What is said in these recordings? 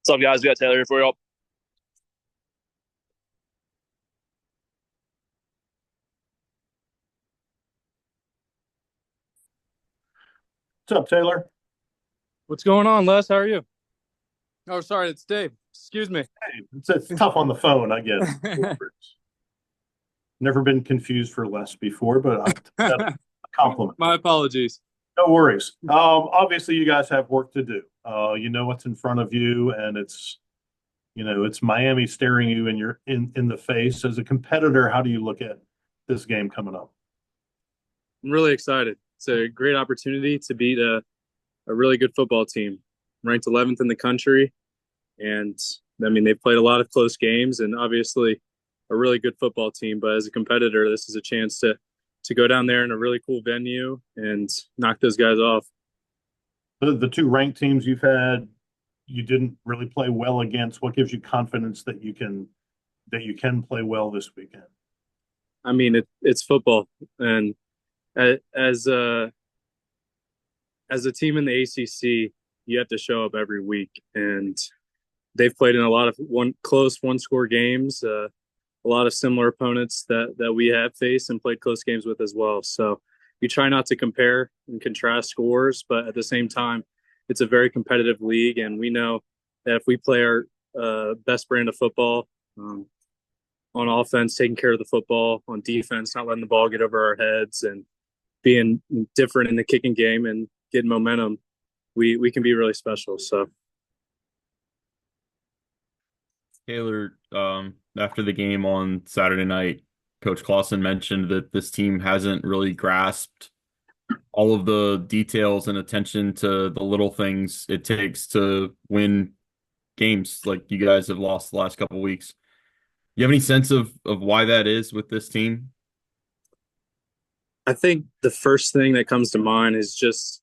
What's up, guys? We got Taylor here for you. What's up, Taylor? What's going on, Les? How are you? Oh, sorry, it's Dave. Excuse me. Hey, it's tough on the phone. I get it. Never been confused for less before, but that's a compliment. My apologies. No worries. Obviously, you guys have work to do. You know what's in front of you, and it's Miami staring you in the face. As a competitor, how do you look at this game coming up? I'm really excited. It's a great opportunity to beat a really good football team, ranked 11th in the country. And I mean, they've played a lot of close games and obviously a really good football team. But as a competitor, this is a chance to go down there in a really cool venue and knock those guys off. The two ranked teams you've had, you didn't really play well against. What gives you confidence that you can play well this weekend? I mean, it's football, and as as a team in the ACC, you have to show up every week, and they've played in a lot of one score games, a lot of similar opponents that we have faced and played close games with as well. So you try not to compare and contrast scores, but at the same time, it's a very competitive league, and we know that if we play our best brand of football, on offense, taking care of the football, on defense, not letting the ball get over our heads, and being different in the kicking game and getting momentum, we can be really special. So Taylor, after the game on Saturday night, Coach Clausen mentioned that this team hasn't really grasped all of the details and attention to the little things it takes to win games like you guys have lost the last couple of weeks. You have any sense of why that is with this team? I think the first thing that comes to mind is just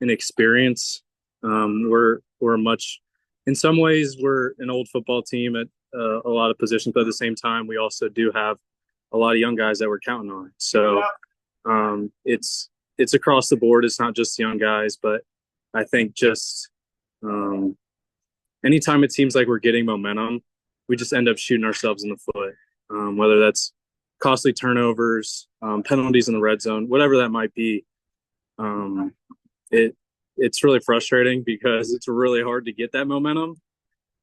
an experience. We're much, in some ways, we're an old football team at a lot of positions, but at the same time, we also do have a lot of young guys that we're counting on. So it's across the board. It's not just young guys, but I think just um, anytime it seems like we're getting momentum, we just end up shooting ourselves in the foot. Whether that's costly turnovers, penalties in the red zone, whatever that might be. Um, it it's really frustrating because it's really hard to get that momentum.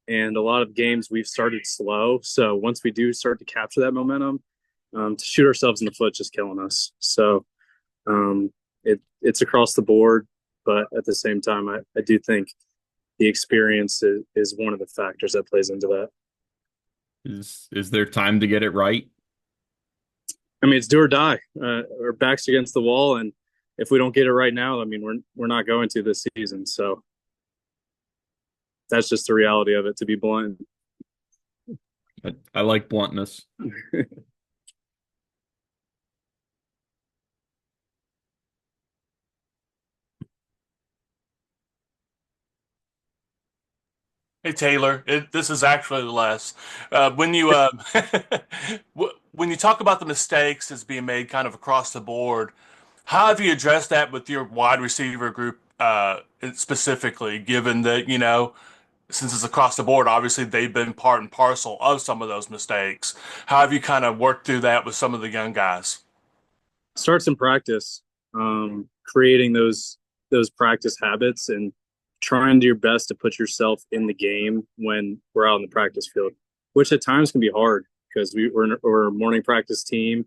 And a lot of games we've started slow. So once we do start to capture that momentum, to shoot ourselves in the foot just killing us. So it's across the board, but at the same time, I do think the experience is one of the factors that plays into that. Is there time to get it right? I mean, it's do or die. Our backs against the wall, and if we don't get it right now, I mean, we're not going to this season. So that's just the reality of it. To be blunt. I like bluntness. Hey Taylor, this is actually Les. When you when you talk about the mistakes that's being made kind of across the board, how have you addressed that with your wide receiver group specifically? Given that since it's across the board, obviously they've been part and parcel of some of those mistakes. How have you kind of worked through that with some of the young guys? Starts in practice, creating those practice habits and trying to do your best to put yourself in the game when we're out in the practice field, which at times can be hard because we're a morning practice team.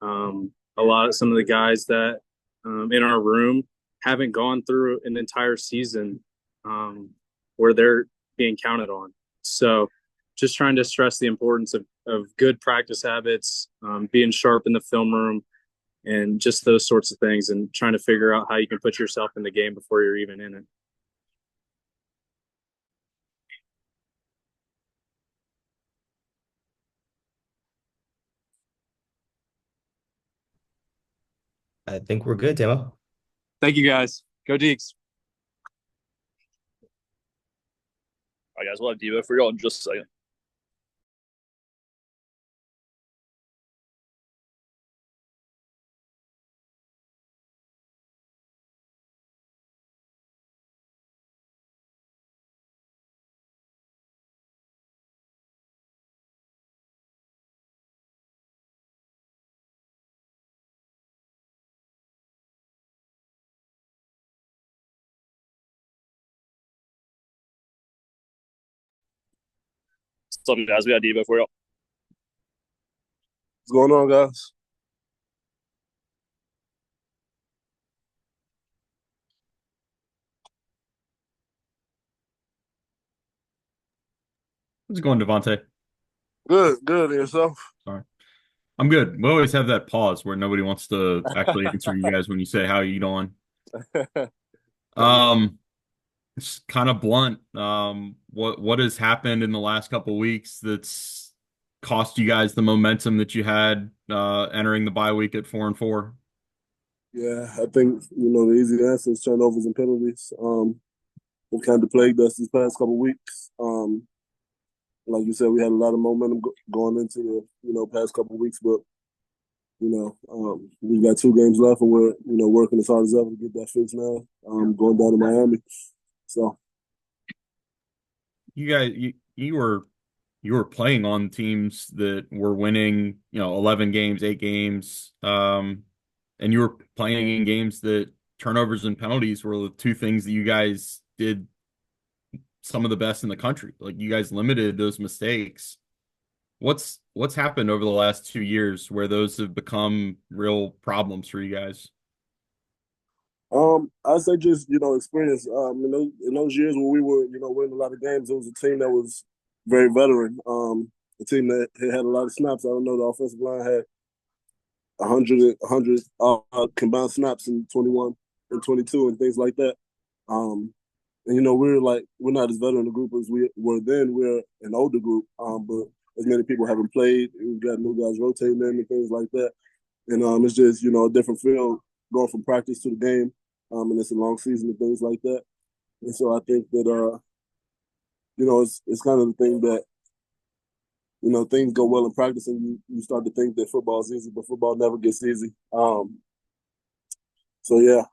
Some of the guys that in our room haven't gone through an entire season where they're being counted on. So just trying to stress the importance of good practice habits, being sharp in the film room, and just those sorts of things, and trying to figure out how you can put yourself in the game before you're even in it. I think we're good, Timo. Thank you, guys. Go Deeks. All right, guys, we'll have Devo for you all in just a second. What's up, guys? We got Devo for you. What's going on, guys? How's it going, DeVonte? Good, good. And yourself? Sorry. I'm good. We always have that pause where nobody wants to actually answer you guys when you say, how are you doing? It's kind of blunt. What has happened in the last couple of weeks that's cost you guys the momentum that you had entering the bye week at 4-4? Yeah, I think, the easy answer is turnovers and penalties. It kind of plagued us these past couple weeks. Like you said, we had a lot of momentum going into the, past couple weeks, but, we've got 2 games left and we're, working as hard as ever to get that fixed now, going down to Miami. So. You guys, you were playing on teams that were winning, 11 games, 8 games, and you were playing in games that turnovers and penalties were the 2 things that you guys did some of the best in the country. Like, you guys limited those mistakes. What's happened over the last 2 years where those have become real problems for you guys? I'd say just, experience. In those years when we were, winning a lot of games, it was a team that was very veteran. A team that had a lot of snaps. I don't know, the offensive line had 100 combined snaps in 21 and 22 and things like that. And we're not as veteran a group as we were then. We're an older group, but as many people haven't played. We've got new guys rotating in and things like that. And it's just, a different feel going from practice to the game. And it's a long season and things like that. And so I think that, it's kind of the thing that, things go well in practice and you start to think that football is easy, but football never gets easy. So, yeah.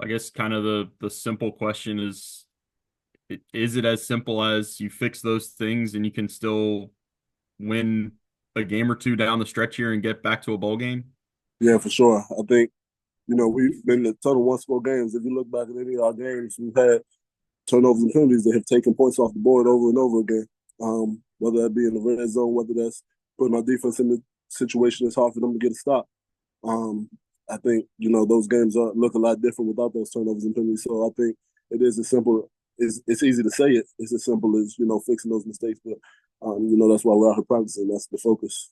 I guess kind of the simple question is it as simple as you fix those things and you can still win a game or 2 down the stretch here and get back to a bowl game? Yeah, for sure. I think, we've been in a ton of one-score games. If you look back at any of our games, we've had turnovers and penalties that have taken points off the board over and over again, whether that be in the red zone, whether that's putting our defense in the situation that's hard for them to get a stop. I think, those games look a lot different without those turnovers and penalties. So I think it is as simple. It's easy to say it. It's as simple as, fixing those mistakes. But, that's why we're out here practicing. That's the focus.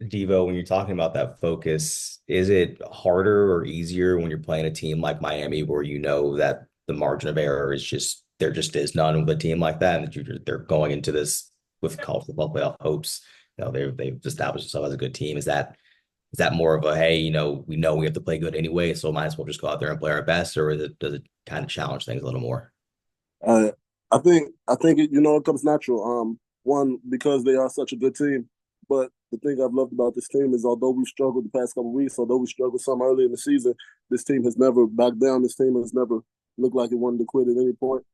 Devo, when you're talking about that focus, is it harder or easier when you're playing a team like Miami where you know that the margin of error is there just is none with a team like that, and that they're going into this with college football playoff hopes? They've established themselves as a good team. Is that more of a, hey, we know we have to play good anyway, so might as well just go out there and play our best, or does it kind of challenge things a little more? I think it comes natural. One, because they are such a good team. But the thing I've loved about this team is, although we've struggled the past couple of weeks, although we struggled some early in the season, this team has never backed down. This team has never looked like it wanted to quit at any point.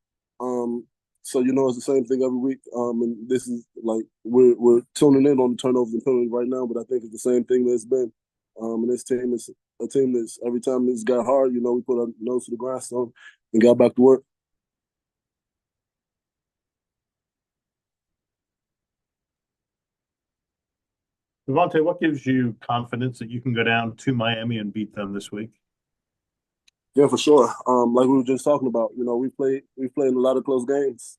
So it's the same thing every week. And this is like we're tuning in on the turnovers and penalties right now, but I think it's the same thing that it's been. And this team is a team that's every time this got hard, we put our nose to the grindstone and got back to work. DeVonte, what gives you confidence that you can go down to Miami and beat them this week? Yeah, for sure. Like we were just talking about, we played in a lot of close games.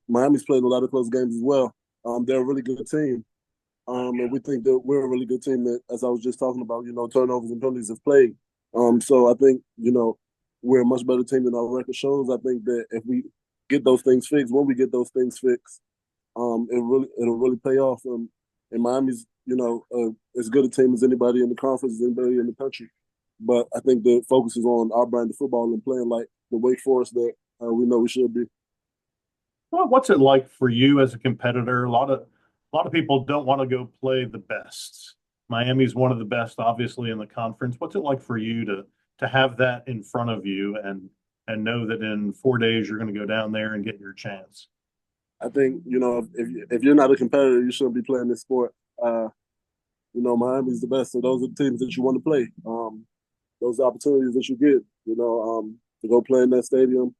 Miami's played in a lot of close games as well. They're a really good team. And we think that we're a really good team that, as I was just talking about, turnovers and penalties have played. So I think, we're a much better team than our record shows. I think that if we get those things fixed, when we get those things fixed, it'll really pay off. And Miami's, as good a team as anybody in the conference, as anybody in the country. But I think the focus is on our brand of football and playing like the Wake Forest that we know we should be. Well, what's it like for you as a competitor? A lot of people don't want to go play the best. Miami's one of the best, obviously, in the conference. What's it like for you to have that in front of you and know that in 4 days you're going to go down there and get your chance? I think, if you're not a competitor, you shouldn't be playing this sport. Miami's the best. So those are the teams that you want to play. Those are opportunities that you get, to go play in that stadium,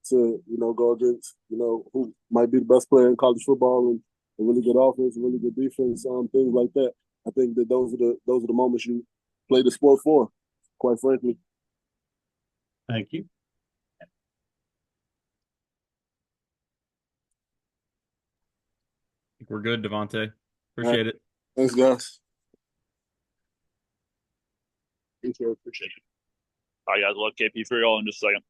to, go against, who might be the best player in college football and a really good offense, really good defense, things like that. I think that those are the moments you play the sport for, quite frankly. Thank you. I think we're good, DeVonte. Appreciate it. Thanks, guys. Appreciate it. All right, guys. We'll let KP for y'all in just a second.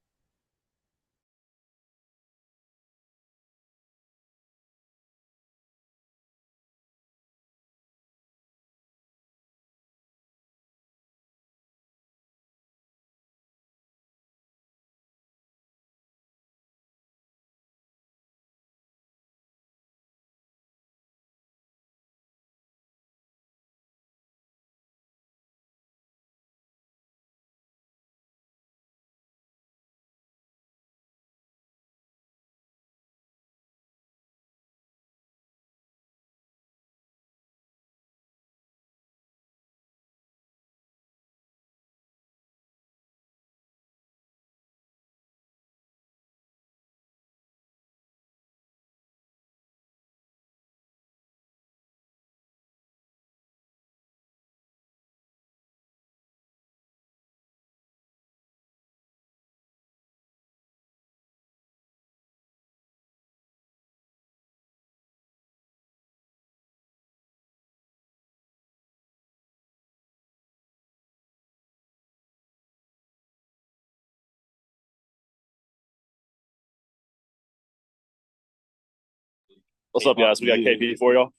What's up, guys? We got KP for y'all.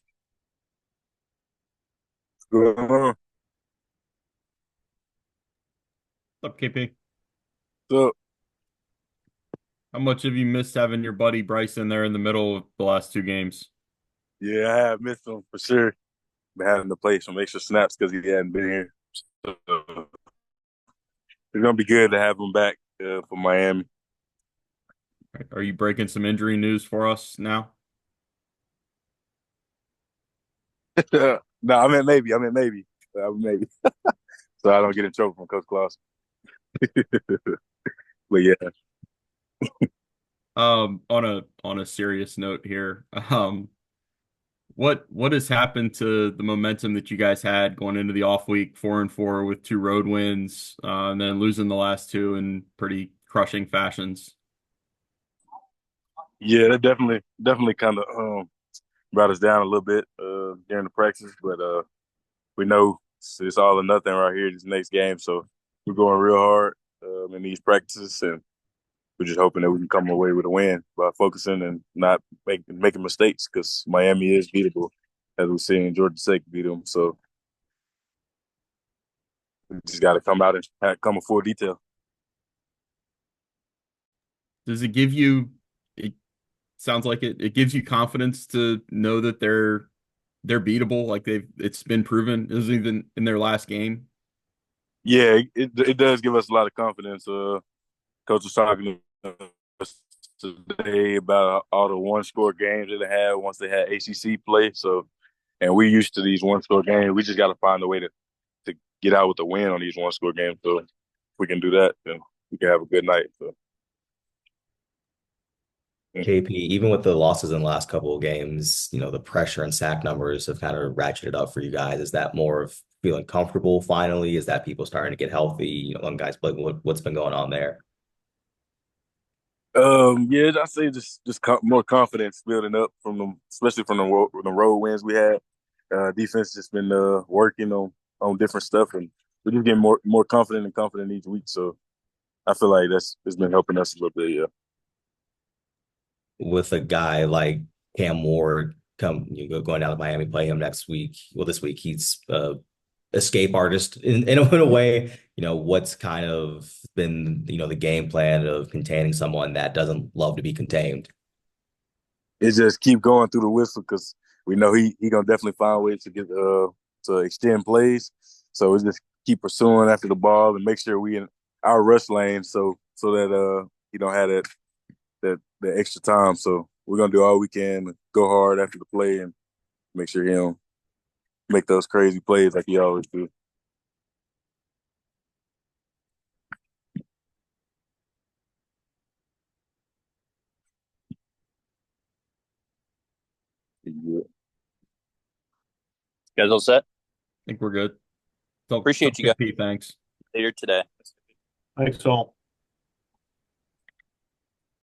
What's up, KP? So, How much have you missed having your buddy Bryson there in the middle of the last two games? yeah, I have missed him for sure. Been having to play some extra snaps because he hadn't been here. So, it's gonna be good to have him back for Miami. Are you breaking some injury news for us now? No, I meant maybe. Maybe. So I don't get in trouble from Coach Claus. But yeah. On a serious note here, what has happened to the momentum that you guys had going into the off week, 4-4 with two road wins, and then losing the last two in pretty crushing fashions? Yeah, that definitely kind of brought us down a little bit during the practice, but we know it's all or nothing right here this next game, so we're going real hard in these practices, and we're just hoping that we can come away with a win by focusing and not making mistakes, because Miami is beatable, as we've seen Georgia Tech beat them. So we just got to come out and come in full detail. Does it give you? It sounds like it gives you confidence to know that they're beatable. Like it's been proven. It was even in their last game. Yeah, it does give us a lot of confidence. Coach was talking to us today about all the one-score games that they had once they had ACC play. So, and we're used to these one-score games. We just got to find a way to get out with a win on these one-score games. So, if we can do that, then we can have a good night. So. KP, even with the losses in the last couple of games, the pressure and sack numbers have kind of ratcheted up for you guys. Is that more of feeling comfortable finally? Is that people starting to get healthy? One guy's playing. What's been going on there? Yeah, I say just more confidence building up from them, especially from the road wins we had. Defense just been working on different stuff, and we're just getting more confident each week. So I feel like it's been helping us a little bit. Yeah. With a guy like Cam Ward going down to Miami, play him next week. Well, this week he's escape artist in a way. What's kind of been the game plan of containing someone that doesn't love to be contained? It's just keep going through the whistle, because we know he gonna definitely find ways to get to extend plays. So it's just keep pursuing after the ball and make sure we in our rush lane, so that he don't have that extra time. So we're gonna do all we can, go hard after the play, and make sure he don't make those crazy plays like he always do. You guys all set? I think we're good. So, Appreciate you guys Pete, thanks. later today. Thanks all.